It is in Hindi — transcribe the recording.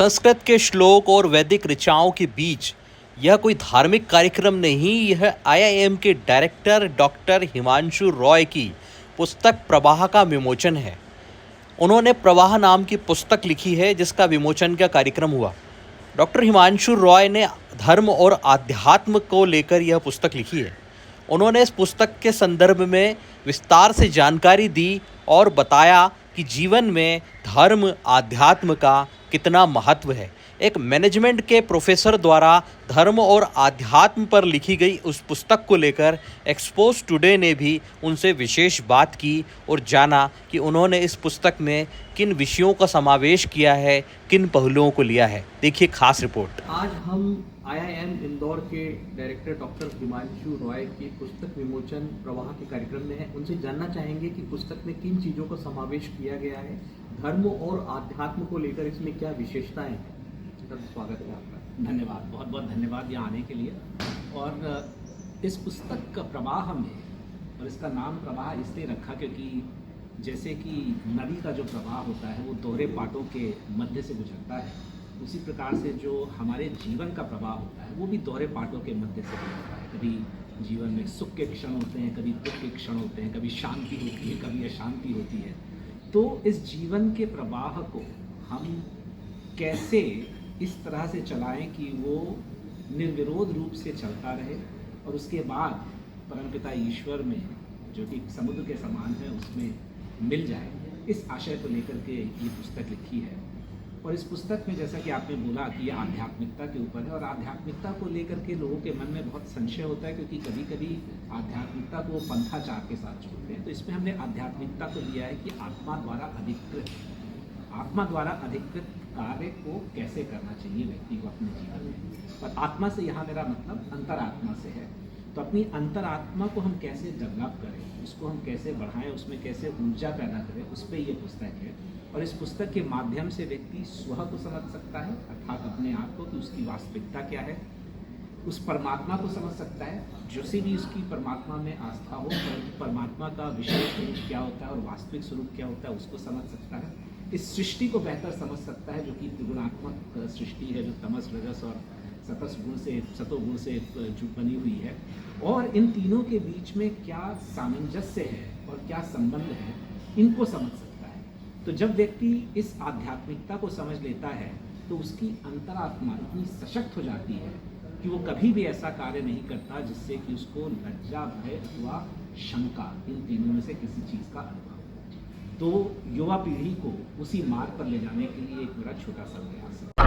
संस्कृत के श्लोक और वैदिक ऋचाओं के बीच यह कोई धार्मिक कार्यक्रम नहीं, यह आईआईएम के डायरेक्टर डॉक्टर हिमांशु रॉय की पुस्तक प्रवाह का विमोचन है। उन्होंने प्रवाह नाम की पुस्तक लिखी है जिसका विमोचन का कार्यक्रम हुआ। डॉक्टर हिमांशु रॉय ने धर्म और आध्यात्म को लेकर यह पुस्तक लिखी है। उन्होंने इस पुस्तक के संदर्भ में विस्तार से जानकारी दी और बताया कि जीवन में धर्म आध्यात्म का कितना महत्व है। एक मैनेजमेंट के प्रोफेसर द्वारा धर्म और आध्यात्म पर लिखी गई उस पुस्तक को लेकर एक्सपोज टुडे ने भी उनसे विशेष बात की और जाना कि उन्होंने इस पुस्तक में किन विषयों का समावेश किया है, किन पहलुओं को लिया है। देखिए खास रिपोर्ट। आज हम आईआईएम इंदौर के डायरेक्टर डॉक्टर हिमांशु रॉय की पुस्तक विमोचन प्रवाह के कार्यक्रम में हैं। उनसे जानना चाहेंगे कि पुस्तक में किन चीज़ों का समावेश किया गया है, धर्म और आध्यात्म को लेकर इसमें क्या विशेषताएं हैं। स्वागत है आपका। धन्यवाद, बहुत बहुत धन्यवाद यहाँ आने के लिए। और इस पुस्तक का प्रवाह में, और इसका नाम प्रवाह इसलिए रखा क्योंकि जैसे कि नदी का जो प्रवाह होता है वो दोहरे पाटों के मध्य से गुजरता है, उसी प्रकार से जो हमारे जीवन का प्रवाह होता है वो भी दोहरे पाटों के मध्य से गुजरता है। कभी जीवन में सुख के क्षण होते हैं, कभी दुख के क्षण होते हैं, कभी शांति होती है, कभी अशांति होती है। तो इस जीवन के प्रवाह को हम कैसे इस तरह से चलाएं कि वो निर्विरोध रूप से चलता रहे और उसके बाद परमपिता ईश्वर में, जो कि समुद्र के समान है, उसमें मिल जाए, इस आशय को लेकर के ये पुस्तक लिखी है। और इस पुस्तक में जैसा कि आपने बोला कि ये आध्यात्मिकता के ऊपर है, और आध्यात्मिकता को लेकर के लोगों के मन में बहुत संशय होता है क्योंकि कभी कभी आध्यात्मिकता को पंथाचार के साथ जोड़ते हैं। तो इसमें हमने आध्यात्मिकता को लिया है कि आत्मा द्वारा अधिकृत कार्य को कैसे करना चाहिए व्यक्ति को अपने जीवन में। और आत्मा से यहाँ मेरा मतलब अंतरात्मा से है। तो अपनी अंतरात्मा को हम कैसे डेवलप करें, उसको हम कैसे बढ़ाएं, उसमें कैसे ऊर्जा पैदा करें, उस पर ये पुस्तक है। और इस पुस्तक के माध्यम से व्यक्ति स्व को समझ सकता है, अर्थात अपने आप को, कि उसकी वास्तविकता क्या है, उस परमात्मा को समझ सकता है, जो सी भी उसकी परमात्मा में आस्था हो, परमात्मा का विशेष स्वरूप क्या होता है और वास्तविक स्वरूप क्या होता है उसको समझ सकता है। इस सृष्टि को बेहतर समझ सकता है जो कि त्रिगुणात्मक सृष्टि है, जो तमस, रजस और सतोगुण से जो बनी हुई है। और इन तीनों के बीच में क्या सामंजस्य है और क्या संबंध है, इनको समझ सकता है। तो जब व्यक्ति इस आध्यात्मिकता को समझ लेता है तो उसकी अंतरात्मा इतनी सशक्त हो जाती है कि वो कभी भी ऐसा कार्य नहीं करता जिससे कि उसको लज्जा, भय अथवा शंका, इन तीनों में से किसी चीज़ का अनुभव। तो युवा पीढ़ी को उसी मार्ग पर ले जाने के लिए एक मेरा छोटा सा प्रयास है।